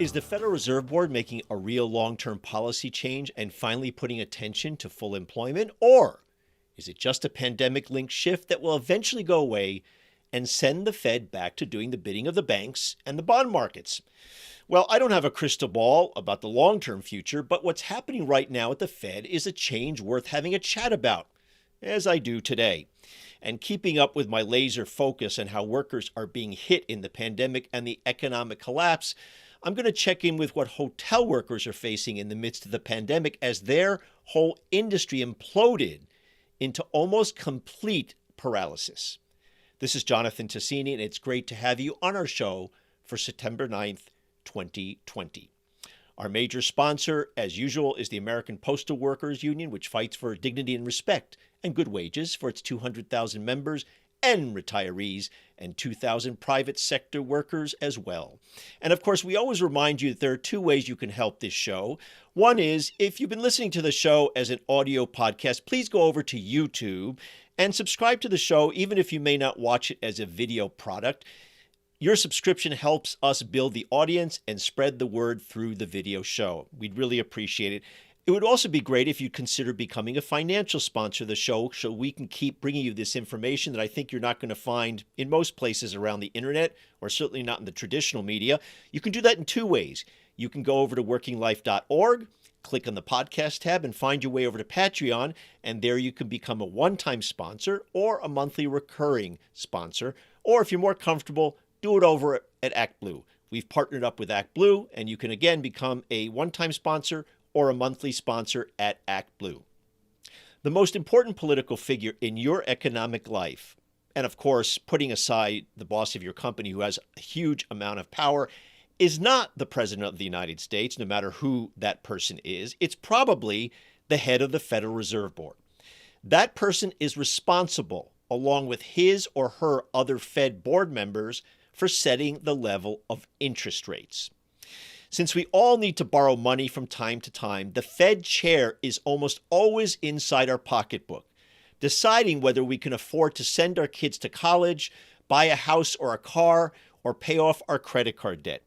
Is the Federal Reserve Board making a real long-term policy change and finally putting attention to full employment? Or is it just a pandemic-linked shift that will eventually go away and send the Fed back to doing the bidding of the banks and the bond markets? Well, I don't have a crystal ball about the long-term future, but what's happening right now at the Fed is a change worth having a chat about, as I do today. And keeping up with my laser focus on how workers are being hit in the pandemic and the economic collapse, I'm going to check in with what hotel workers are facing in the midst of the pandemic as their whole industry imploded into almost complete paralysis. This is Jonathan Tassini, and it's great to have you on our show for September 9th, 2020. Our major sponsor, as usual, is the American Postal Workers Union, which fights for dignity and respect and good wages for its 200,000 members and retirees, and 2,000 private sector workers as well. And of course, we always remind you that there are two ways you can help this show. One is, if you've been listening to the show as an audio podcast, please go over to YouTube and subscribe to the show, even if you may not watch it as a video product. Your subscription helps us build the audience and spread the word through the video show. We'd really appreciate it. It would also be great if you'd consider becoming a financial sponsor of the show so we can keep bringing you this information that I think you're not going to find in most places around the internet, or certainly not in the traditional media. You can do that in two ways. You can go over to workinglife.org, click on the podcast tab, and find your way over to Patreon, and there you can become a one-time sponsor or a monthly recurring sponsor. Or if you're more comfortable, do it over at ActBlue. We've partnered up with ActBlue, and you can again become a one-time sponsor or a monthly sponsor at ActBlue. The most important political figure in your economic life, and of course, putting aside the boss of your company who has a huge amount of power, is not the President of the United States, no matter who that person is. It's probably the head of the Federal Reserve Board. That person is responsible, along with his or her other Fed board members, for setting the level of interest rates. Since we all need to borrow money from time to time, the Fed chair is almost always inside our pocketbook, deciding whether we can afford to send our kids to college, buy a house or a car, or pay off our credit card debt.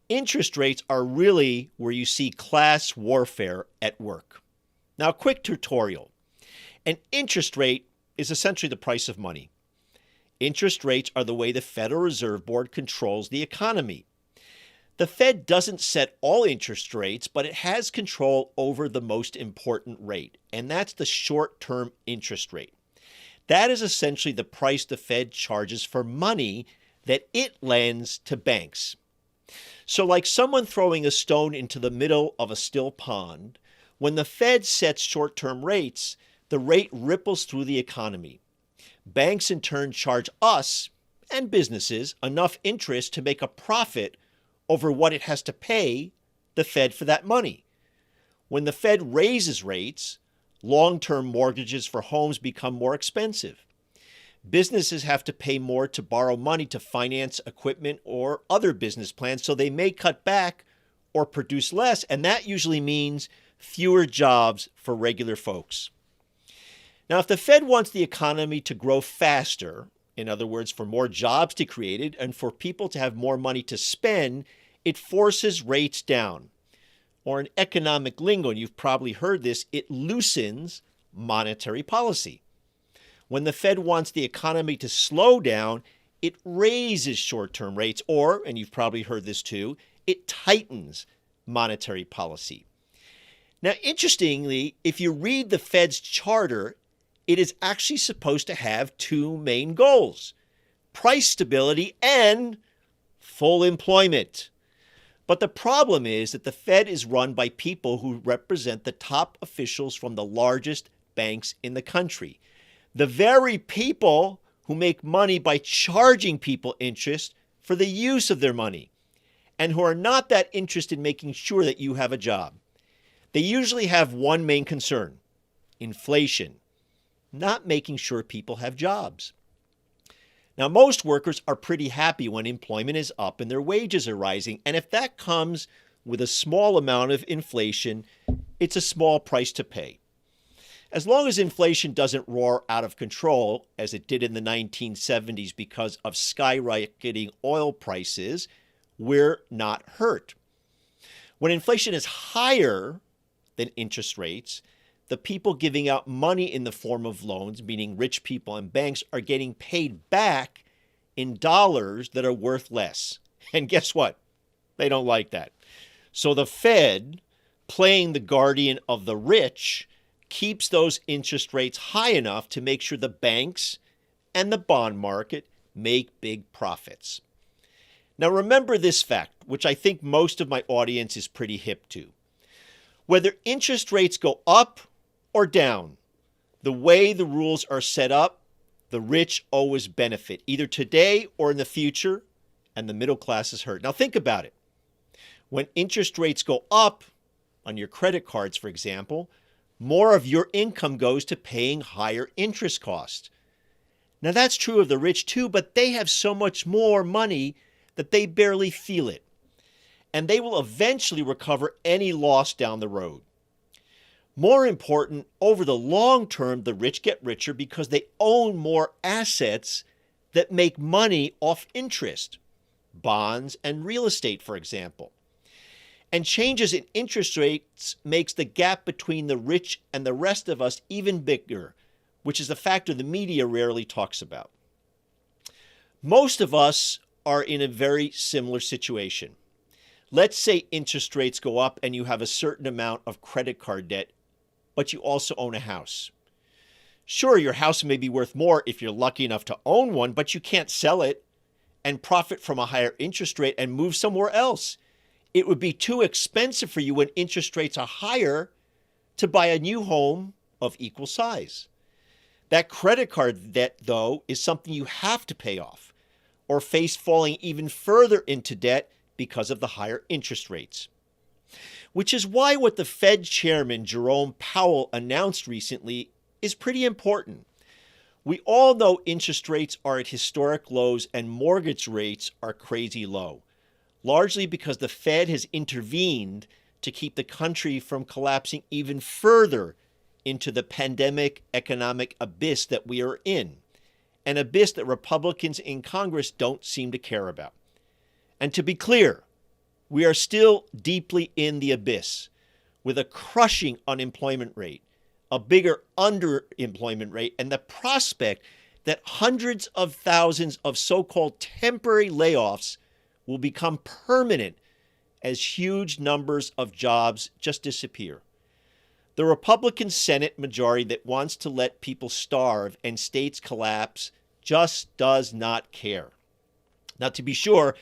Interest rates are really where you see class warfare at work. Now, a quick tutorial. An interest rate is essentially the price of money. Interest rates are the way the Federal Reserve Board controls the economy. The Fed doesn't set all interest rates, but it has control over the most important rate, and that's the short-term interest rate. That is essentially the price the Fed charges for money that it lends to banks. So like someone throwing a stone into the middle of a still pond, when the Fed sets short-term rates, the rate ripples through the economy. Banks in turn charge us and businesses enough interest to make a profit over what it has to pay the Fed for that money. When the Fed raises rates, long-term mortgages for homes become more expensive. Businesses have to pay more to borrow money to finance equipment or other business plans, so they may cut back or produce less, and that usually means fewer jobs for regular folks. Now, if the Fed wants the economy to grow faster, in other words, for more jobs to be created and for people to have more money to spend, it forces rates down. Or in economic lingo, and you've probably heard this, it loosens monetary policy. When the Fed wants the economy to slow down, it raises short-term rates, or, and you've probably heard this too, it tightens monetary policy. Now, interestingly, if you read the Fed's charter, it is actually supposed to have two main goals: price stability and full employment. But the problem is that the Fed is run by people who represent the top officials from the largest banks in the country. The very people who make money by charging people interest for the use of their money, and who are not that interested in making sure that you have a job. They usually have one main concern: inflation, not making sure people have jobs. Now, most workers are pretty happy when employment is up and their wages are rising. And if that comes with a small amount of inflation, it's a small price to pay. As long as inflation doesn't roar out of control, as it did in the 1970s because of skyrocketing oil prices, we're not hurt. When inflation is higher than interest rates, the people giving out money in the form of loans, meaning rich people and banks, are getting paid back in dollars that are worth less. And guess what? They don't like that. So the Fed, playing the guardian of the rich, keeps those interest rates high enough to make sure the banks and the bond market make big profits. Now remember this fact, which I think most of my audience is pretty hip to. Whether interest rates go up or down, the way the rules are set up, the rich always benefit, either today or in the future, and the middle class is hurt. Now think about it. When interest rates go up, on your credit cards, for example, more of your income goes to paying higher interest costs. Now that's true of the rich too, but they have so much more money that they barely feel it. And they will eventually recover any loss down the road. More important, over the long term, the rich get richer because they own more assets that make money off interest. Bonds and real estate, for example. And changes in interest rates makes the gap between the rich and the rest of us even bigger, which is a factor the media rarely talks about. Most of us are in a very similar situation. Let's say interest rates go up and you have a certain amount of credit card debt, but you also own a house. Sure, your house may be worth more if you're lucky enough to own one, but you can't sell it and profit from a higher interest rate and move somewhere else. It would be too expensive for you when interest rates are higher to buy a new home of equal size. That credit card debt, though, is something you have to pay off or face falling even further into debt because of the higher interest rates. Which is why what the Fed Chairman Jerome Powell announced recently is pretty important. We all know interest rates are at historic lows and mortgage rates are crazy low, largely because the Fed has intervened to keep the country from collapsing even further into the pandemic economic abyss that we are in, an abyss that Republicans in Congress don't seem to care about. And to be clear, we are still deeply in the abyss with a crushing unemployment rate, a bigger underemployment rate, and the prospect that hundreds of thousands of so-called temporary layoffs will become permanent as huge numbers of jobs just disappear. The Republican Senate majority that wants to let people starve and states collapse just does not care. Now, to be sure,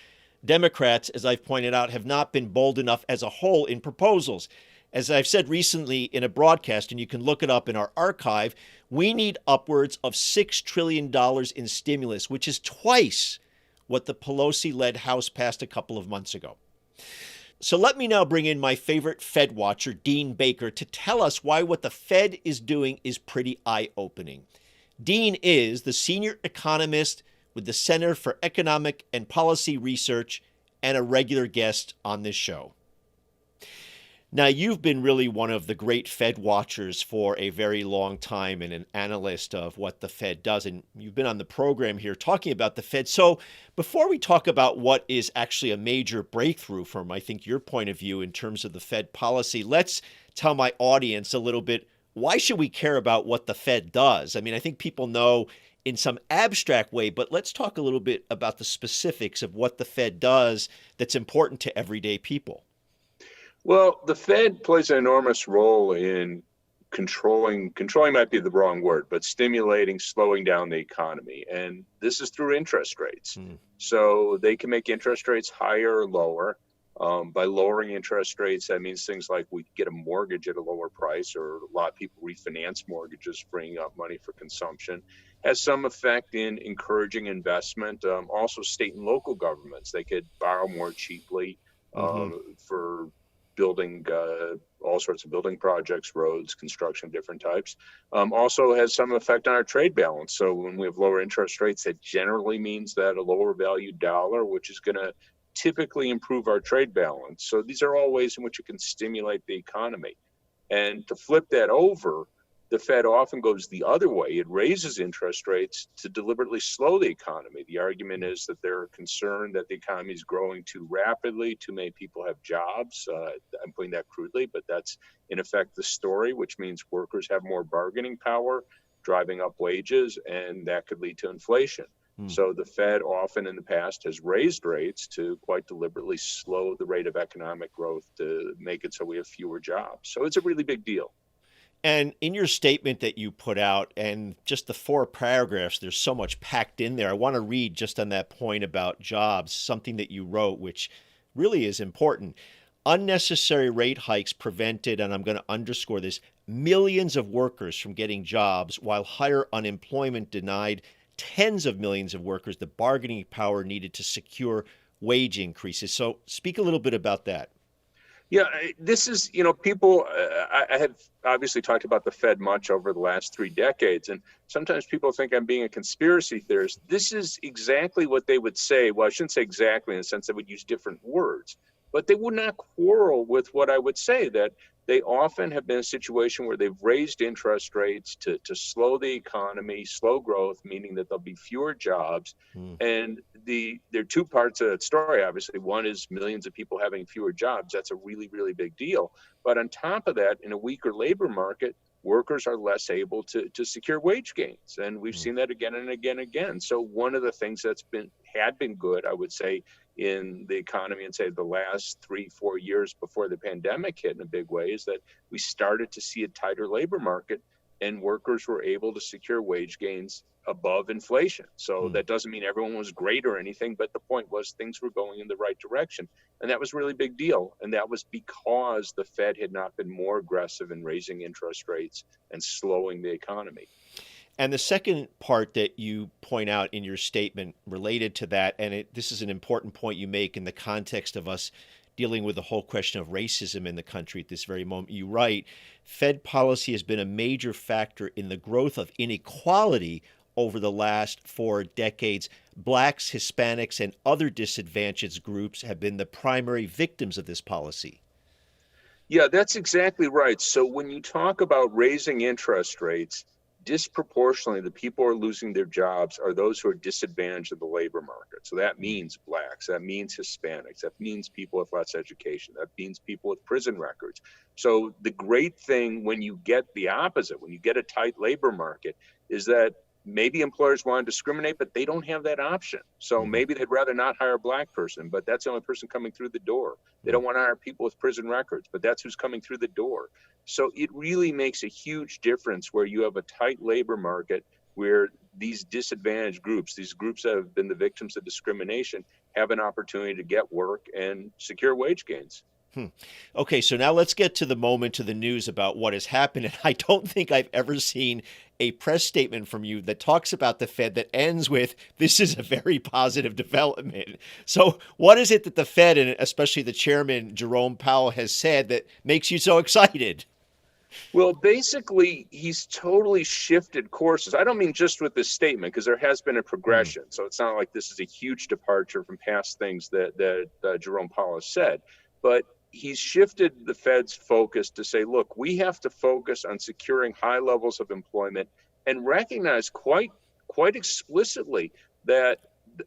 Democrats, as I've pointed out, have not been bold enough as a whole in proposals. As I've said recently in a broadcast, and you can look it up in our archive, we need upwards of $6 trillion in stimulus, which is twice what the Pelosi-led House passed a couple of months ago. So let me now bring in my favorite Fed watcher, Dean Baker, to tell us why what the Fed is doing is pretty eye-opening. Dean is the senior economist with the Center for Economic and Policy Research and a regular guest on this show. Now, you've been really one of the great Fed watchers for a very long time and an analyst of what the Fed does, and you've been on the program here talking about the Fed. So before we talk about what is actually a major breakthrough from, I think, your point of view in terms of the Fed policy, let's tell my audience a little bit, why should we care about what the Fed does? I mean, I think people know in some abstract way, but let's talk a little bit about the specifics of what the Fed does that's important to everyday people. Well, the Fed plays an enormous role in controlling might be the wrong word, but stimulating, slowing down the economy. And this is through interest rates. So they can make interest rates higher or lower. By lowering interest rates, that means things like we get a mortgage at a lower price, or a lot of people refinance mortgages, freeing up money for consumption. Has some effect in encouraging investment. Also, state and local governments, they could borrow more cheaply for building all sorts of building projects, roads, construction of different types. Also has some effect on our trade balance. So when we have lower interest rates, that generally means that a lower value dollar, which is going to typically improve our trade balance. So these are all ways in which it can stimulate the economy. And to flip that over, the Fed often goes the other way. It raises interest rates to deliberately slow the economy. The argument is that they're concerned that the economy is growing too rapidly, too many people have jobs. I'm putting that crudely, but that's in effect the story, which means workers have more bargaining power, driving up wages, and that could lead to inflation. So the Fed often in the past has raised rates to quite deliberately slow the rate of economic growth to make it so we have fewer jobs. So it's a really big deal. And in your statement that you put out, and just the 4 paragraphs, there's so much packed in there. I want to read just on that point about jobs, something that you wrote, which really is important. Unnecessary rate hikes prevented, and I'm going to underscore this, millions of workers from getting jobs, while higher unemployment denied tens of millions of workers the bargaining power needed to secure wage increases. So speak a little bit about that. Yeah, this is, people, I have obviously talked about the Fed much over the last 3 decades, and sometimes people think I'm being a conspiracy theorist. This is exactly what they would say. Well, I shouldn't say exactly in the sense they would use different words, but they would not quarrel with what I would say, that they often have been in a situation where they've raised interest rates to slow the economy, slow growth, meaning that there'll be fewer jobs. And there are 2 parts of that story, obviously. One is millions of people having fewer jobs. That's a really, really big deal. But on top of that, in a weaker labor market, workers are less able to secure wage gains. And we've seen that again and again and again. So one of the things that's had been good, I would say, in the economy and say the last 3-4 years before the pandemic hit in a big way is that we started to see a tighter labor market and workers were able to secure wage gains above inflation. So that doesn't mean everyone was great or anything, but the point was things were going in the right direction. And that was a really big deal. And that was because the Fed had not been more aggressive in raising interest rates and slowing the economy. And the second part that you point out in your statement related to that, and this is an important point you make in the context of us dealing with the whole question of racism in the country at this very moment. You write, Fed policy has been a major factor in the growth of inequality over the last 4 decades. Blacks, Hispanics, and other disadvantaged groups have been the primary victims of this policy. Yeah, that's exactly right. So when you talk about raising interest rates, disproportionately, the people who are losing their jobs are those who are disadvantaged in the labor market. So that means blacks, that means Hispanics, that means people with less education, that means people with prison records. So the great thing when you get the opposite, when you get a tight labor market, is that maybe employers want to discriminate, but they don't have that option. So maybe they'd rather not hire a black person, but that's the only person coming through the door. They don't want to hire people with prison records, but that's who's coming through the door. So it really makes a huge difference where you have a tight labor market where these disadvantaged groups, these groups that have been the victims of discrimination, have an opportunity to get work and secure wage gains. Okay, so now let's get to the moment of the news about what has happened. And I don't think I've ever seen a press statement from you that talks about the Fed that ends with, this is a very positive development. So what is it that the Fed, and especially the chairman, Jerome Powell, has said that makes you so excited? Well, basically, he's totally shifted courses. I don't mean just with this statement, because there has been a progression. So it's not like this is a huge departure from past things that Jerome Powell has said. But he's shifted the Fed's focus to say, look, we have to focus on securing high levels of employment and recognize quite explicitly that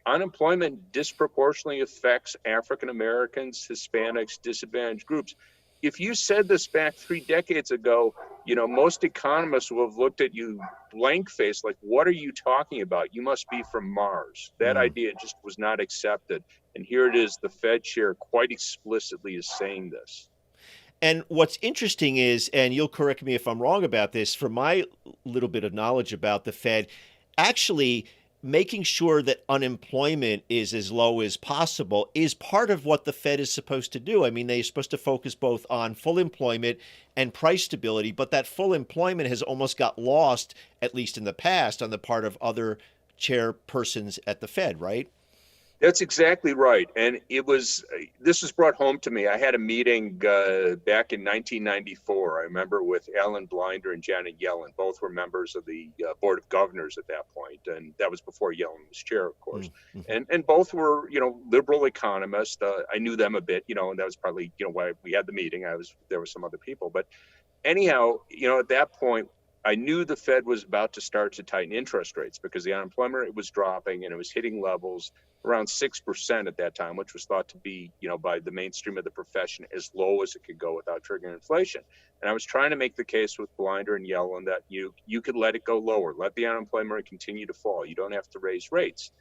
unemployment disproportionately affects African Americans, Hispanics, disadvantaged groups. If you said this back 3 decades ago, most economists will have looked at you blank faced, like, what are you talking about? You must be from Mars. That idea just was not accepted. And here it is, the Fed chair quite explicitly is saying this. And what's interesting is, and you'll correct me if I'm wrong about this, from my little bit of knowledge about the Fed, actually making sure that unemployment is as low as possible is part of what the Fed is supposed to do. I mean, they're supposed to focus both on full employment and price stability, but that full employment has almost got lost, at least in the past, on the part of other chairpersons at the Fed, right? That's exactly right. And this was brought home to me. I had a meeting back in 1994, I remember, with Alan Blinder and Janet Yellen. Both were members of the Board of Governors at that point. And that was before Yellen was chair, of course. And both were, liberal economists. I knew them a bit, and that was probably, why we had the meeting. There were some other people. But anyhow, at that point, I knew the Fed was about to start to tighten interest rates because the unemployment rate was dropping and it was hitting levels around 6% at that time, which was thought to be, by the mainstream of the profession, as low as it could go without triggering inflation. And I was trying to make the case with Blinder and Yellen that you could let it go lower, let the unemployment rate continue to fall. You don't have to raise rates.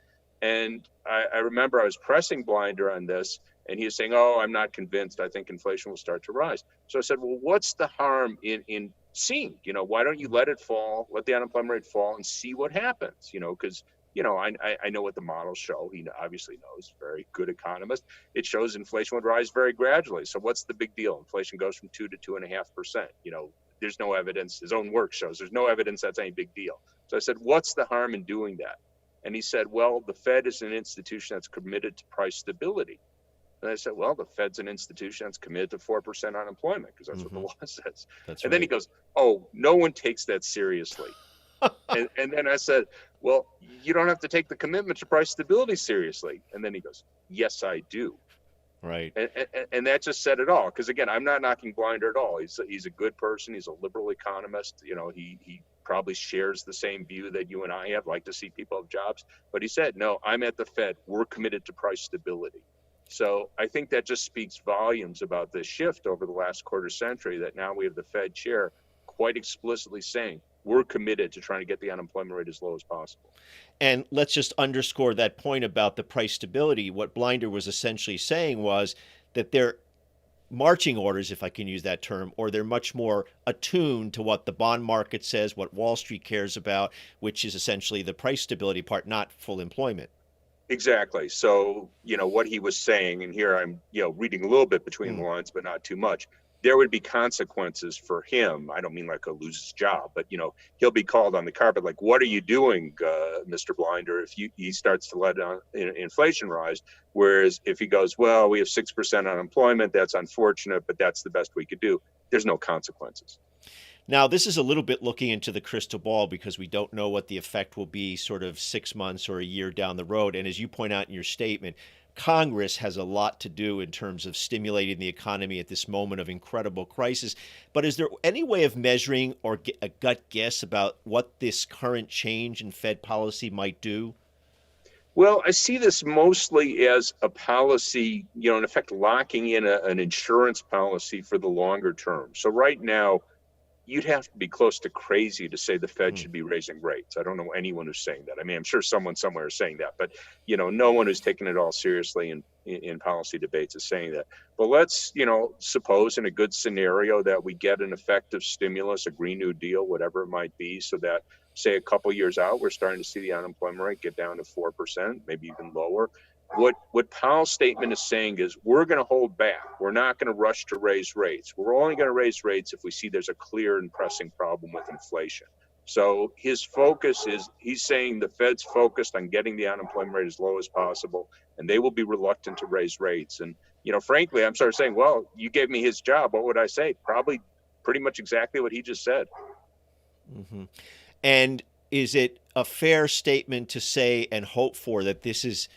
And I remember I was pressing Blinder on this, and he was saying, "Oh, I'm not convinced. I think inflation will start to rise." So I said, "Well, what's the harm in seeing? Why don't you let it fall, let the unemployment rate fall, and see what happens? Because I know what the models show. He obviously knows, very good economist. It shows inflation would rise very gradually. So what's the big deal? Inflation goes from 2 to 2.5%. There's no evidence. His own work shows there's no evidence that's any big deal. So I said, what's the harm in doing that? And he said, well, the Fed is an institution that's committed to price stability. And I said, well, the Fed's an institution that's committed to 4% unemployment because that's what the law says. That's and then he goes, oh, no one takes that seriously. and then I said, well, you don't have to take the commitment to price stability seriously. And then he goes, yes, I do. Right. And that just said it all. Because again, I'm not knocking Blinder at all. He's a good person. He's a liberal economist. He probably shares the same view that you and I have, like to see people have jobs. But he said, no, I'm at the Fed. We're committed to price stability. So I think that just speaks volumes about this shift over the last quarter century, that now we have the Fed chair quite explicitly saying, we're committed to trying to get the unemployment rate as low as possible. And let's just underscore that point about the price stability. What Blinder was essentially saying was that they're marching orders, if I can use that term, or they're much more attuned to what the bond market says, what Wall Street cares about, which is essentially the price stability part, not full employment. Exactly. So, what he was saying, and here I'm, reading a little bit between the lines, but not too much. There would be consequences for him. I don't mean like he'll lose his job, but he'll be called on the carpet. Like, what are you doing, Mr. Blinder? If he starts to let inflation rise, whereas if he goes, well, we have 6% unemployment, that's unfortunate, but that's the best we could do. There's no consequences. Now, this is a little bit looking into the crystal ball because we don't know what the effect will be sort of 6 months or a year down the road. And as you point out in your statement, Congress has a lot to do in terms of stimulating the economy at this moment of incredible crisis. But is there any way of measuring or get a gut guess about what this current change in Fed policy might do? Well, I see this mostly as a policy, in effect, locking in an insurance policy for the longer term. So right now, you'd have to be close to crazy to say the Fed should be raising rates. I don't know anyone who's saying that. I mean, I'm sure someone somewhere is saying that, but no one who's taking it all seriously in policy debates is saying that. But let's, suppose in a good scenario that we get an effective stimulus, a Green New Deal, whatever it might be, so that say a couple years out, we're starting to see the unemployment rate get down to 4%, maybe even lower. What Powell's statement is saying is we're going to hold back. We're not going to rush to raise rates. We're only going to raise rates if we see there's a clear and pressing problem with inflation. So his focus is, he's saying the Fed's focused on getting the unemployment rate as low as possible, and they will be reluctant to raise rates. And, frankly, I'm sort of saying, well, you gave me his job. What would I say? Probably pretty much exactly what he just said. Mm-hmm. And is it a fair statement to say and hope for that this is,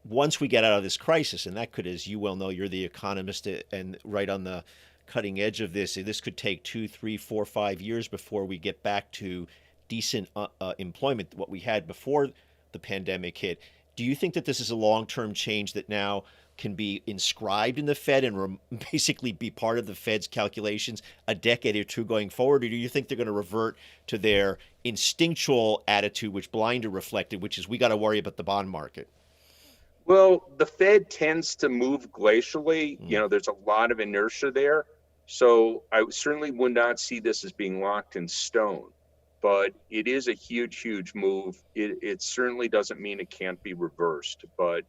once we get out of this crisis, and that could, as you well know, you're the economist and right on the cutting edge of this could take 2, 3, 4, 5 years before we get back to decent employment, what we had before the pandemic hit. Do you think that this is a long-term change that now can be inscribed in the Fed and basically be part of the Fed's calculations a decade or two going forward? Or do you think they're going to revert to their instinctual attitude, which Blinder reflected, which is we got to worry about the bond market? Well, the Fed tends to move glacially. There's a lot of inertia there. So I certainly would not see this as being locked in stone. But it is a huge, huge move. It certainly doesn't mean it can't be reversed. But,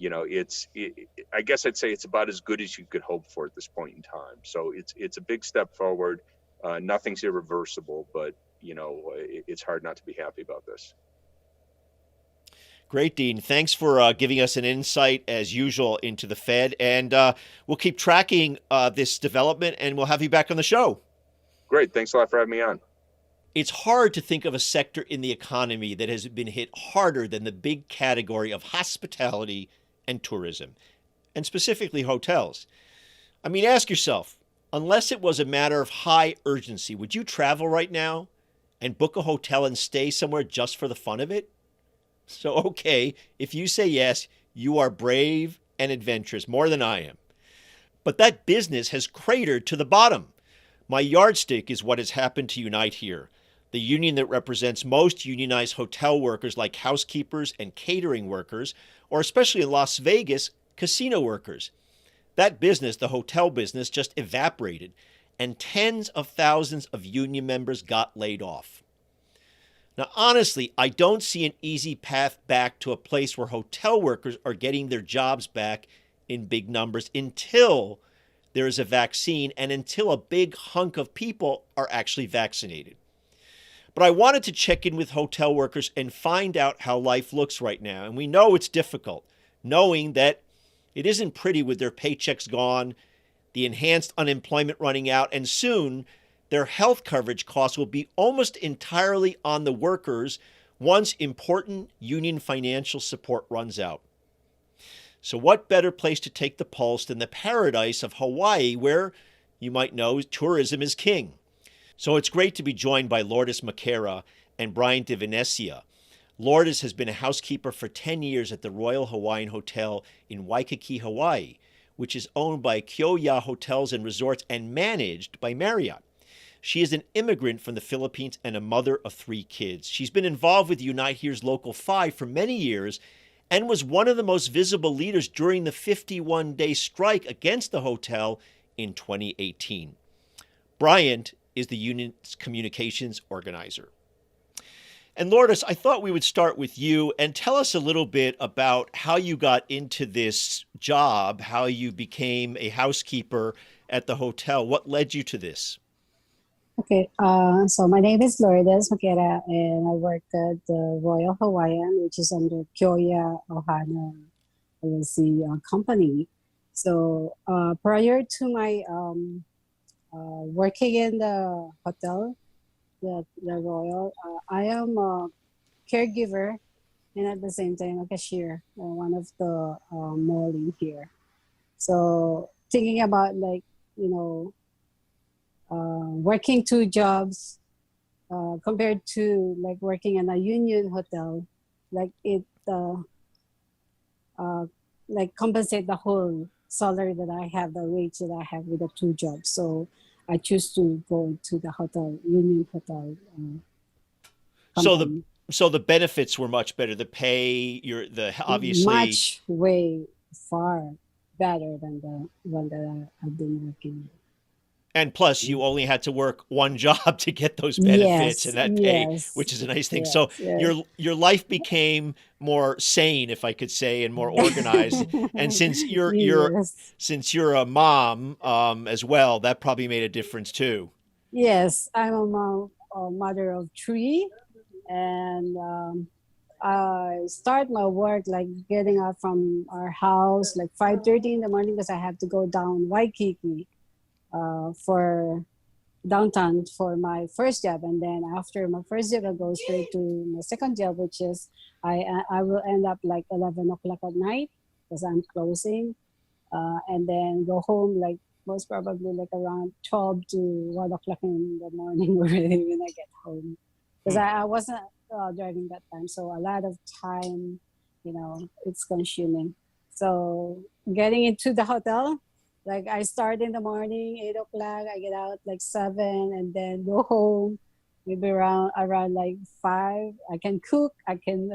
I guess I'd say it's about as good as you could hope for at this point in time. So it's a big step forward. Nothing's irreversible, but, it's hard not to be happy about this. Great, Dean. Thanks for giving us an insight, as usual, into the Fed. And we'll keep tracking this development, and we'll have you back on the show. Great. Thanks a lot for having me on. It's hard to think of a sector in the economy that has been hit harder than the big category of hospitality and tourism, and specifically hotels. I mean, ask yourself, unless it was a matter of high urgency, would you travel right now? and book a hotel and stay somewhere just for the fun of it? So, okay, if you say yes, you are brave and adventurous, more than I am. But that business has cratered to the bottom. My yardstick is what has happened to Unite here, the union that represents most unionized hotel workers like housekeepers and catering workers, or especially in Las Vegas, casino workers. That business, the hotel business, just evaporated, and tens of thousands of union members got laid off. Now, honestly, I don't see an easy path back to a place where hotel workers are getting their jobs back in big numbers until there is a vaccine and until a big hunk of people are actually vaccinated. But I wanted to check in with hotel workers and find out how life looks right now. And we know it's difficult, knowing that it isn't pretty with their paychecks gone, the enhanced unemployment running out, and soon their health coverage costs will be almost entirely on the workers once important union financial support runs out. So what better place to take the pulse than the paradise of Hawaii, where, you might know, tourism is king. So it's great to be joined by Lourdes Makera and Brian De Venecia. Lourdes has been a housekeeper for 10 years at the Royal Hawaiian Hotel in Waikiki, Hawaii, which is owned by Kyoya Hotels and Resorts and managed by Marriott. She is an immigrant from the Philippines and a mother of 3 kids. She's been involved with Unite Here's Local 5 for many years and was one of the most visible leaders during the 51-day strike against the hotel in 2018. Bryant is the union's communications organizer. And Lourdes, I thought we would start with you and tell us a little bit about how you got into this job, how you became a housekeeper at the hotel. What led you to this? Okay, so my name is Lourdes Makera, and I work at the Royal Hawaiian, which is under Kyoya Ohana LLC company. So prior to my working in the hotel, the Royal, I am a caregiver and at the same time a cashier, one of the malling here. So thinking about working 2 jobs compared to like working in a union hotel, like it like compensate the whole salary that I have, the wage that I have with the 2 jobs. So I choose to go to the hotel, union hotel company. So the benefits were much better. The pay, obviously much way far better than the one that I've been working. And plus, you only had to work 1 job to get those benefits and that pay, which is a nice thing. So your life became more sane, if I could say, and more organized. And since you're a mom as well, that probably made a difference too. Yes, I'm a mom, a mother of 3, and I start my work like getting up from our house like 5:30 in the morning because I have to go down Waikiki for downtown for my first job, and then after my first job I go straight to my second job, which is I will end up like 11 o'clock at night because I'm closing, and then go home like most probably like around 12 to 1 o'clock in the morning already when I get home because I wasn't driving that time, so a lot of time it's consuming. So getting into the hotel, like I start in the morning, 8 o'clock. I get out like 7, and then go home maybe around like 5. I can cook. I can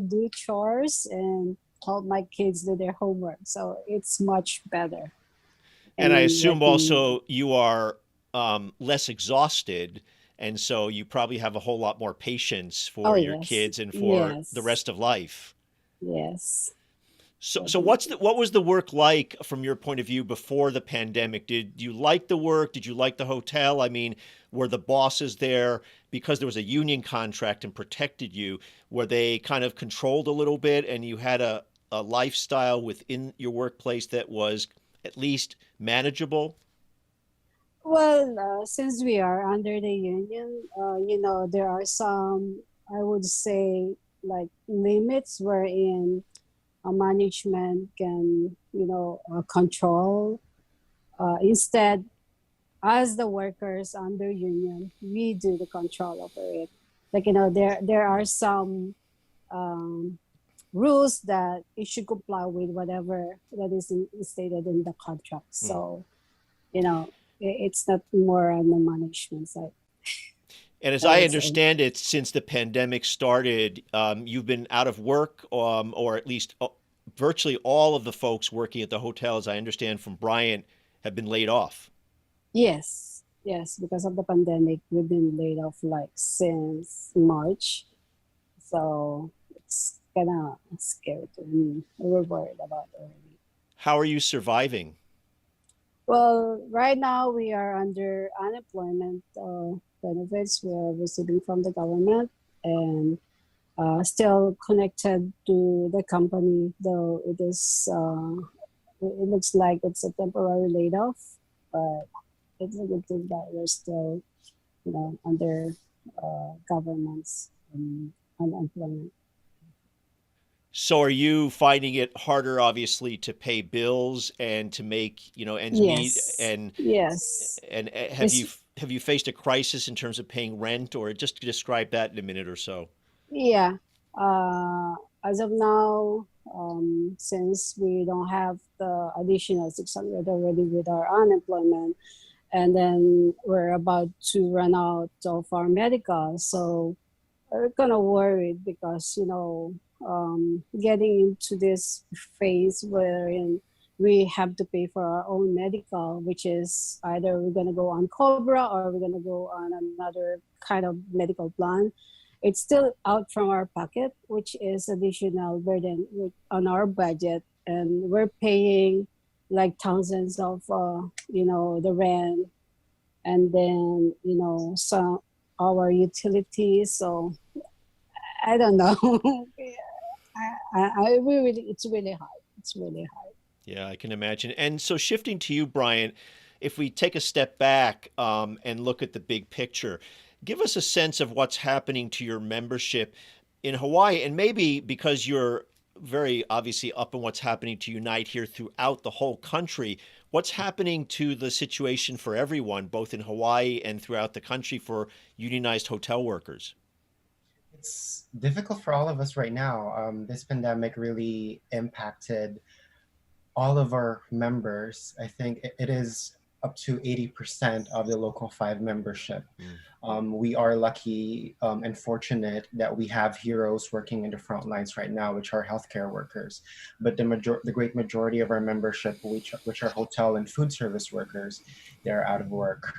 do chores and help my kids do their homework. So it's much better. And I assume also you are less exhausted, and so you probably have a whole lot more patience for your kids and for the rest of life. Yes. So what was the work like from your point of view before the pandemic? Did you like the work? Did you like the hotel? I mean, were the bosses there because there was a union contract and protected you? Were they kind of controlled a little bit and you had a lifestyle within your workplace that was at least manageable? Well, since we are under the union, there are some, I would say, like limits wherein management can, control. Instead, as the workers under union, we do the control over it. Like, you know, there are some um, rules that you should comply with whatever that is stated in the contract. So, you know, it's not more on the management side, And as I I would say. understand it, since the pandemic started, you've been out of work, or at least virtually all of the folks working at the hotel, as I understand from Bryant, have been laid off. Yes, yes, because of the pandemic, we've been laid off like since March. So it's kind of scary to me. We're worried about it already. How are you surviving? Well, right now we are under unemployment benefits we're receiving from the government, and still connected to the company, though it is, it looks like it's a temporary layoff, but it's a good thing that we're still, you know, under government's unemployment. So are you finding it harder, obviously, to pay bills and to make, ends meet? Yes, And yes. have you It's, faced a crisis in terms of paying rent, or just describe that in a minute or so? yeah. Uh, as of now, since we don't have the additional 600 already with our unemployment, and then we're about to run out of our medical, so we're kind of worried because, you know, getting into this phase wherein we have to pay for our own medical, which is either we're going to go on Cobra or we're going to go on another kind of medical plan. It's still out from our pocket, which is additional burden on our budget, and we're paying like thousands of, you know, the rent, and then, you know, some our utilities. So I don't know. I really, it's really hard. It's really hard. Yeah, I can imagine. And so, shifting to you, Brian, if we take a step back and look at the big picture, give us a sense of what's happening to your membership in Hawaii, and maybe because you're very obviously up on what's happening to Unite here throughout the whole country, what's happening to the situation for everyone, both in Hawaii and throughout the country for unionized hotel workers? It's difficult for all of us right now. This pandemic really impacted all of our members. I think it is up to 80% of the local five membership. Mm. We are lucky and fortunate that we have heroes working in the front lines right now, which are healthcare workers. But the great majority of our membership, which are hotel and food service workers, they're out of work.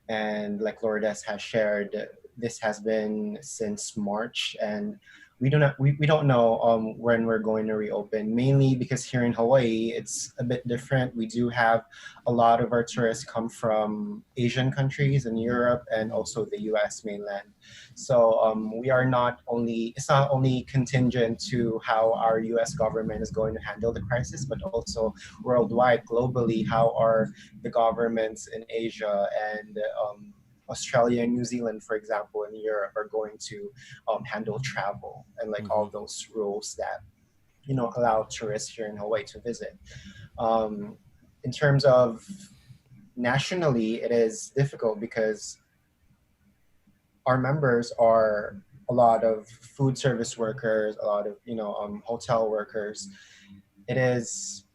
And like Lourdes has shared, this has been since March, and we don't know when we're going to reopen. Mainly because here in Hawaii, it's a bit different. We do have a lot of our tourists come from Asian countries and Europe, and also the U.S. mainland. So we are not only it's not only contingent to how our U.S. government is going to handle the crisis, but also worldwide, globally, how are the governments in Asia and Australia and New Zealand, for example, in Europe, are going to handle travel and like Mm-hmm. all those rules that allow tourists here in Hawaii to visit. Um, in terms of nationally, it is difficult because our members are a lot of food service workers, a lot of hotel workers. It is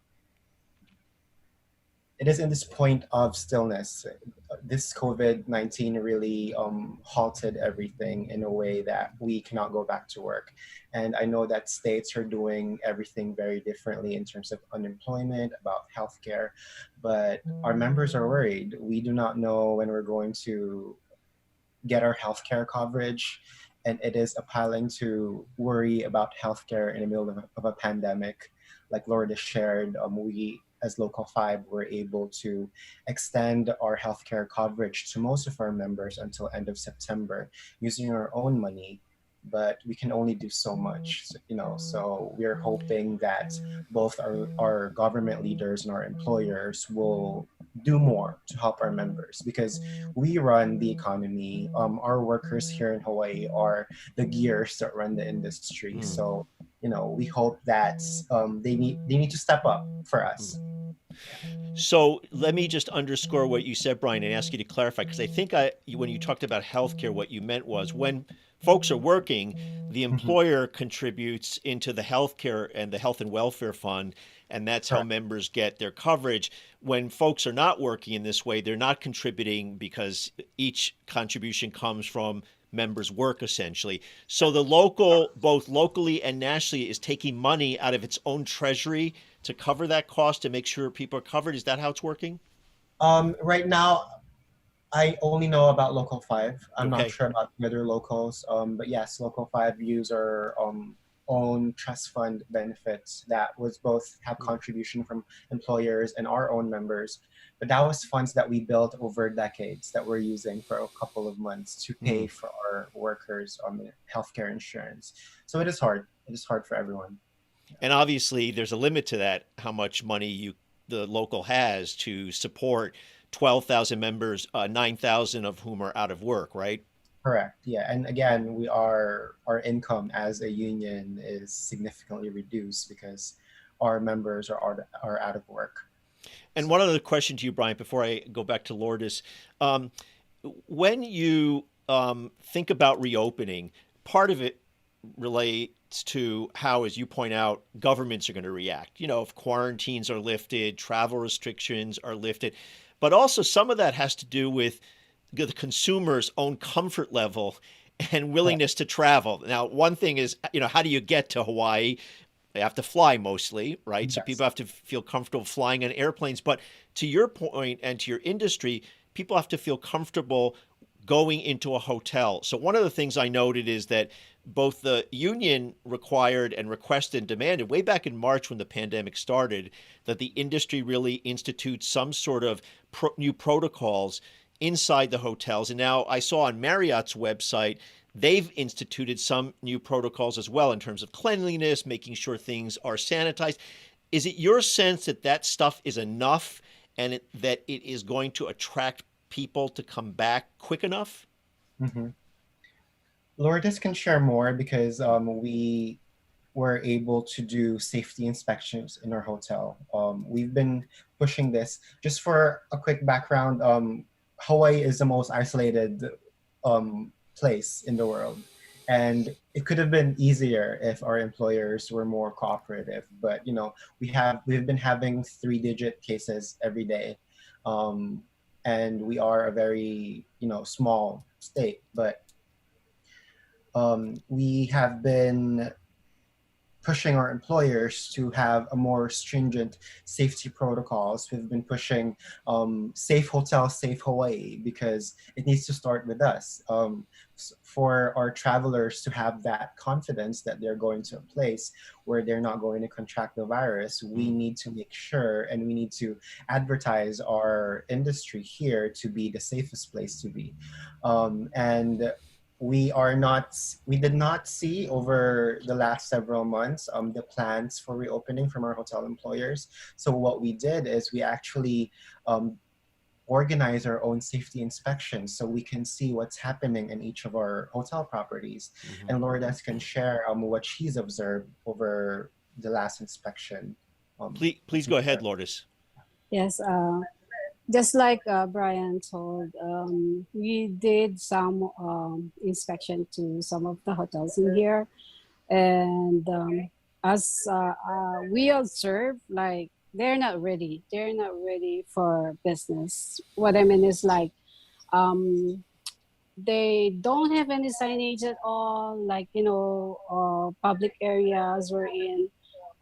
it is in this point of stillness. This COVID-19 really halted everything in a way that we cannot go back to work. And I know that states are doing everything very differently in terms of unemployment, about healthcare, but our members are worried. We do not know when we're going to get our healthcare coverage. And it is appalling to worry about healthcare in the middle of a pandemic. Like Lourdes shared, we as Local 5 were able to extend our healthcare coverage to most of our members until end of September using our own money. But we can only do so much, so we're hoping that both our government leaders and our employers will do more to help our members, because we run the economy. Our workers here in Hawaii are the gears that run the industry. Mm. So, we hope that they need to step up for us. So let me just underscore what you said, Brian, and ask you to clarify, because I think when you talked about healthcare, what you meant was when folks are working, the Mhm. employer contributes into the healthcare and the health and welfare fund, and that's how Correct. members get their coverage. When folks are not working in this way, they're not contributing because each contribution comes from members' work essentially. So the local, both locally and nationally, is taking money out of its own treasury to cover that cost to make sure people are covered. Is that how it's working? Right now, I only know about Local 5. I'm not Okay. sure about the other locals. But yes, Local 5 use our own trust fund benefits that was both have contribution from employers and our own members. But that was funds that we built over decades that we're using for a couple of months to pay Mm. for our workers' healthcare insurance. So it is hard. It is hard for everyone. And obviously, there's a limit to that, how much money the local has to support 12,000 members, 9,000 of whom are out of work, right? Correct. Yeah. And again, our income as a union is significantly reduced because our members are out of work. And one other question to you, Brian, before I go back to Lourdes. Um, when you think about reopening, part of it relates to how, as you point out, governments are going to react. If quarantines are lifted, travel restrictions are lifted, but also some of that has to do with the consumer's own comfort level and Correct. willingness to travel. Now, one thing is, how do you get to Hawaii? They have to fly mostly, right? So Yes. people have to feel comfortable flying on airplanes. But to your point and to your industry, people have to feel comfortable going into a hotel. So one of the things I noted is that both the union required and requested and demanded way back in March when the pandemic started that the industry really institute some sort of new protocols inside the hotels. And now I saw on Marriott's website they've instituted some new protocols as well in terms of cleanliness, making sure things are sanitized. Is it your sense that that stuff is enough and that it is going to attract people to come back quick enough? Hmm. Lourdes can share more because we were able to do safety inspections in our hotel. We've been pushing this. Just for a quick background, Hawaii is the most isolated place in the world. And it could have been easier if our employers were more cooperative. But we've been having 3-digit cases every day, and we are a very small state. But we have been pushing our employers to have a more stringent safety protocols. We've been pushing safe hotel, safe Hawaii, because it needs to start with us. For our travelers to have that confidence that they're going to a place where they're not going to contract the virus, we Mm. need to make sure and we need to advertise our industry here to be the safest place to be. And we did not see over the last several months the plans for reopening from our hotel employers. So what we did is we actually organize our own safety inspections so we can see what's happening in each of our hotel properties. Hmm. And Lourdes can share what she's observed over the last inspection. Please go ahead, Lourdes. Yes, just like Brian told, we did some inspection to some of the hotels in here, and as we observe, like they're not ready. They're not ready for business. What I mean is like um, they don't have any signage at all. Like public areas we're in,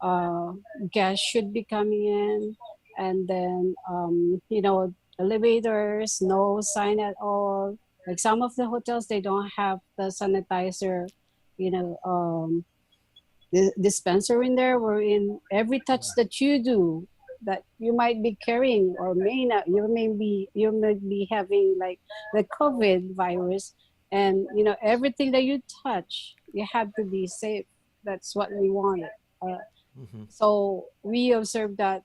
uh, guests should be coming in, and then elevators, no sign at all. Like some of the hotels, they don't have the sanitizer, you know, dispenser in there. Where in every touch that you do, that you might be carrying or may not, you may be having like the COVID virus, and everything that you touch, you have to be safe. That's what we wanted. Uh, Hmm. so we observed that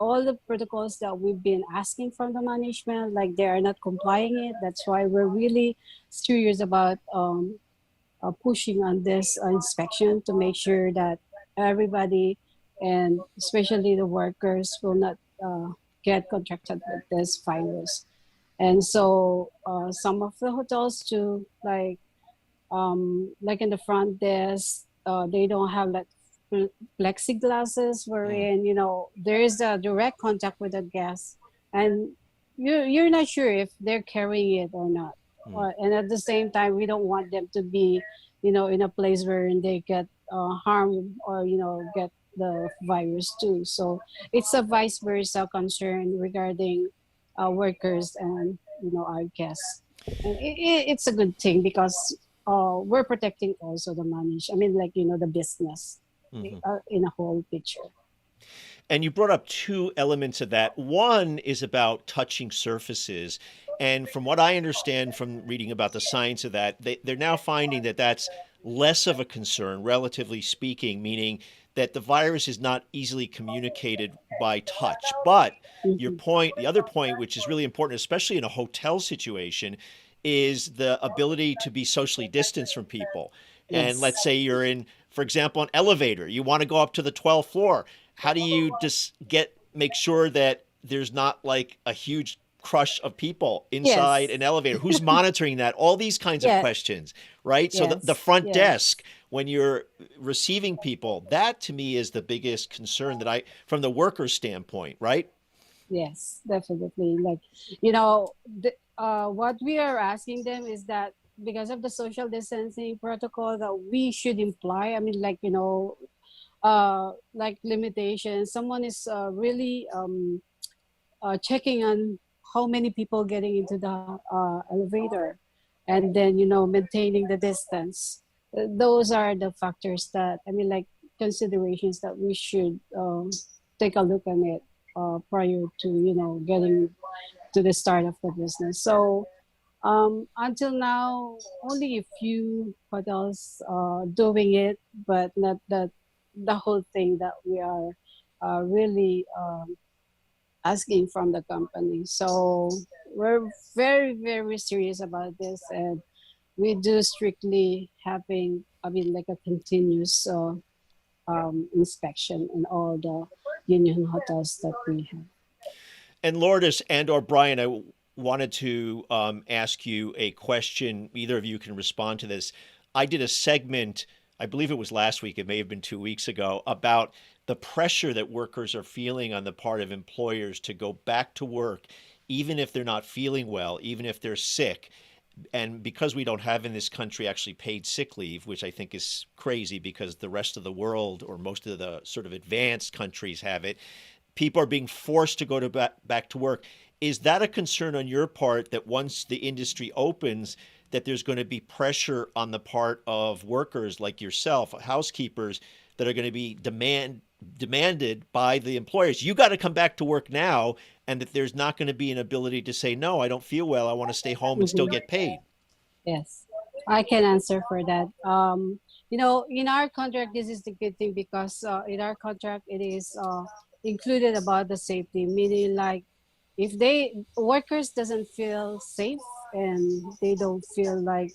all the protocols that we've been asking from the management, like they are not complying it. That's why we're really serious about pushing on this inspection to make sure that everybody, and especially the workers, will not get contracted with this virus. And so some of the hotels too, like in the front desk, they don't have like plexiglasses wherein there is a direct contact with the guest, and you're not sure if they're carrying it or not. And at the same time, we don't want them to be, in a place where they get harmed or get the virus too. So it's a vice versa concern regarding workers and our guests. And it's a good thing because we're protecting also the the business in a whole picture. And you brought up two elements of that. One is about touching surfaces. And from what I understand from reading about the science of that, they're now finding that that's less of a concern, relatively speaking, meaning that the virus is not easily communicated by touch. But your point, the other point, which is really important, especially in a hotel situation, is the ability to be socially distanced from people. Yes. And let's say you're in, for example, an elevator. You want to go up to the 12th floor. How do you just make sure that there's not like a huge crush of people inside Yes. an elevator? Who's monitoring that? All these kinds of questions, right? So the front desk, when you're receiving people, that to me is the biggest concern that from the worker's standpoint, right? Yes, definitely. What we are asking them is that because of the social distancing protocol that we should imply, like limitations. Someone is really checking on how many people getting into the elevator, and then maintaining the distance. Those are the factors that considerations that we should take a look on it prior to getting to the start of the business. So until now, only a few hotels doing it, but not the whole thing that we are really asking from the company. So we're very, very serious about this, and we do strictly having, a continuous inspection in all the union hotels that we have. And Lourdes and/or Brian, I wanted to ask you a question. Either of you can respond to this. I did a segment, I believe it was last week, it may have been 2 weeks ago, about the pressure that workers are feeling on the part of employers to go back to work, even if they're not feeling well, even if they're sick. And because we don't have in this country actually paid sick leave, which I think is crazy because the rest of the world or most of the sort of advanced countries have it, people are being forced to go back to work. Is that a concern on your part that once the industry opens, that there's going to be pressure on the part of workers like yourself, housekeepers, that are going to be demanded by the employers? You got to come back to work now, and that there's not going to be an ability to say, no, I don't feel well, I want to stay home and still get paid. Yes, I can answer for that. In our contract, this is the good thing because in our contract, it is included about the safety, meaning like if workers doesn't feel safe and they don't feel like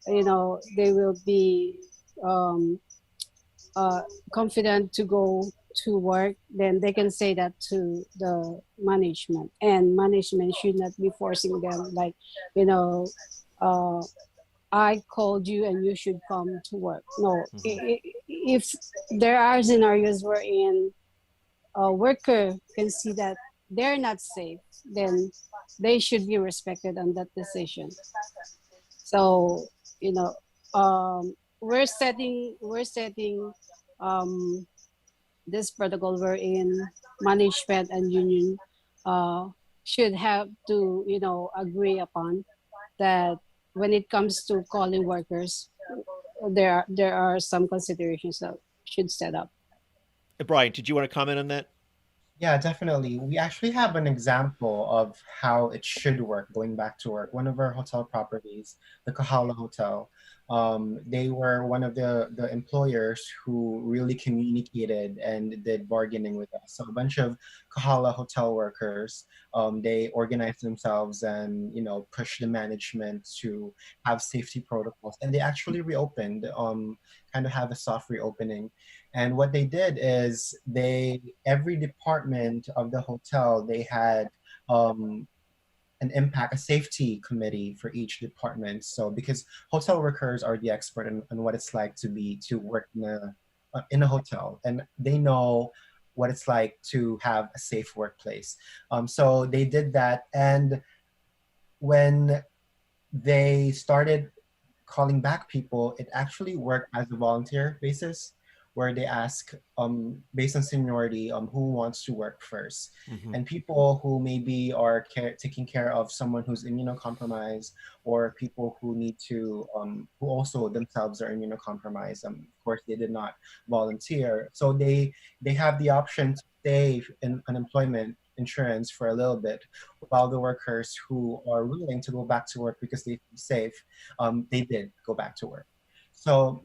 they will be confident to go to work, then they can say that to the management, and management should not be forcing them like I called you and you should come to work. No, if there are scenarios wherein a worker can see that they're not safe, then they should be respected on that decision. So we're setting this protocol wherein management and union should have to agree upon that when it comes to calling workers, there are some considerations that should set up. Brian, did you want to comment on that? Yeah, definitely. We actually have an example of how it should work going back to work. One of our hotel properties, the Kahala Hotel, they were one of the employers who really communicated and did bargaining with us. So a bunch of Kahala hotel workers, they organized themselves and pushed the management to have safety protocols, and they actually reopened, kind of have a soft reopening. And what they did is every department of the hotel, they had a safety committee for each department. So because hotel workers are the expert in what it's like to work in a hotel, and they know what it's like to have a safe workplace. So they did that, and when they started calling back people, it actually worked as a volunteer basis, where they ask based on seniority who wants to work first. Mm-hmm. And people who maybe are taking care of someone who's immunocompromised, or people who need to who also themselves are immunocompromised, of course they did not volunteer, so they have the option to stay in unemployment insurance for a little bit, while the workers who are willing to go back to work because they feel safe, they did go back to work. So,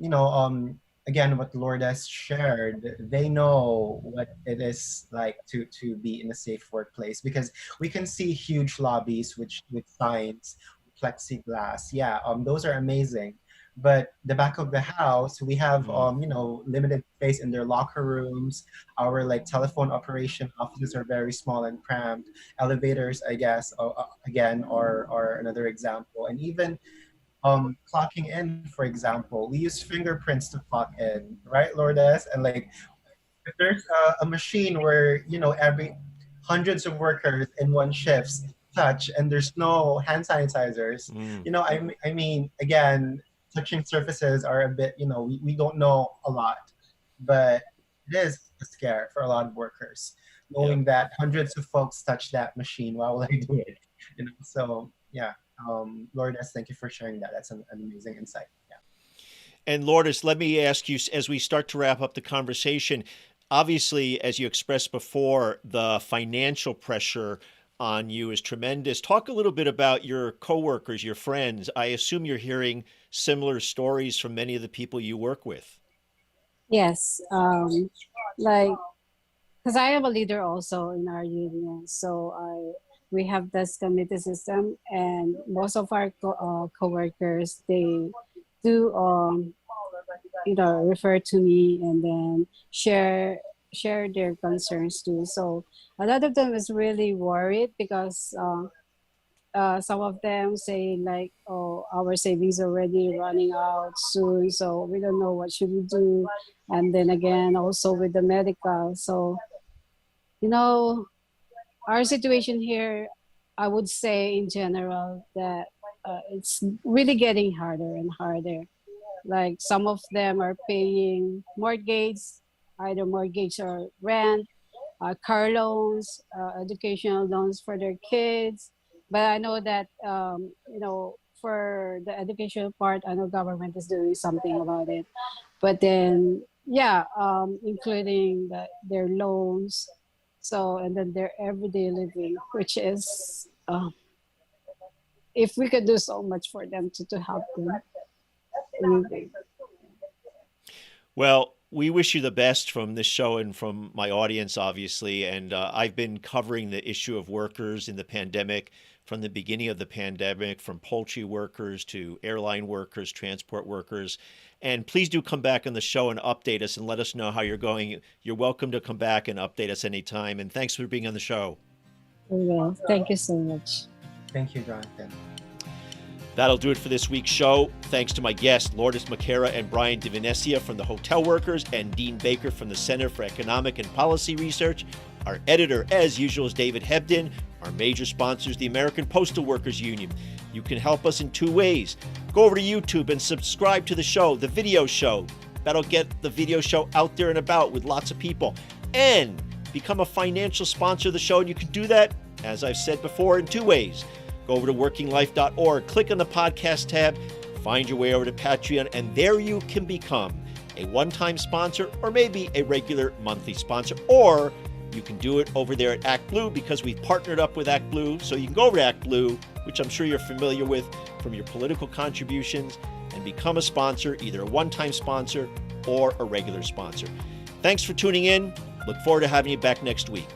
again, what Lourdes shared, they know what it is like to be in a safe workplace, because we can see huge lobbies with signs, plexiglass. Yeah, those are amazing. But the back of the house, we have limited space in their locker rooms. Our telephone operation offices are very small and cramped. Elevators, I guess, again, are another example. And even clocking in, for example, we use fingerprints to clock in, right, Lourdes? And if there's a machine where every hundreds of workers in one shift touch, and there's no hand sanitizers, I mean, again, touching surfaces are a bit, we don't know a lot, but it is a scare for a lot of workers, knowing that hundreds of folks touch that machine. Why will I do it? So yeah. Lourdes, thank you for sharing that. That's an amazing insight. Yeah. And Lourdes, let me ask you, as we start to wrap up the conversation, obviously, as you expressed before, the financial pressure on you is tremendous. Talk a little bit about your coworkers, your friends. I assume you're hearing similar stories from many of the people you work with. Yes, because I am a leader also in our union, so we have this committee system, and most of our coworkers, they do refer to me, and then share their concerns too. So a lot of them is really worried because some of them say like, oh, our savings already running out soon, so we don't know what should we do. And then again, also with the medical. So, our situation here, I would say in general that it's really getting harder and harder. Like some of them are paying mortgage, either mortgage or rent, car loans, educational loans for their kids. But I know that, for the educational part, I know government is doing something about it. But then, including their loans. So, and then their everyday living, which is, if we could do so much for them to help them. Anything. Well, we wish you the best from this show and from my audience, obviously. And I've been covering the issue of workers in the pandemic from the beginning of the pandemic, from poultry workers to airline workers, transport workers. And please do come back on the show and update us and let us know how you're going. You're welcome to come back and update us anytime. And thanks for being on the show. Well, thank you so much. Thank you, Jonathan. That'll do it for this week's show. Thanks to my guests, Lourdes Maquera and Brian DiVenesia from the Hotel Workers, and Dean Baker from the Center for Economic and Policy Research. Our editor, as usual, is David Hebden. Our major sponsor is the American Postal Workers Union. You can help us in two ways. Go over to YouTube and subscribe to the show, the video show. That'll get the video show out there and about with lots of people. And become a financial sponsor of the show. And you can do that, as I've said before, in two ways. Go over to workinglife.org, click on the podcast tab, find your way over to Patreon, and there you can become a one-time sponsor or maybe a regular monthly sponsor. Or you can do it over there at ActBlue, because we've partnered up with ActBlue. So you can go over to ActBlue, which I'm sure you're familiar with from your political contributions, and become a sponsor, either a one-time sponsor or a regular sponsor. Thanks for tuning in. Look forward to having you back next week.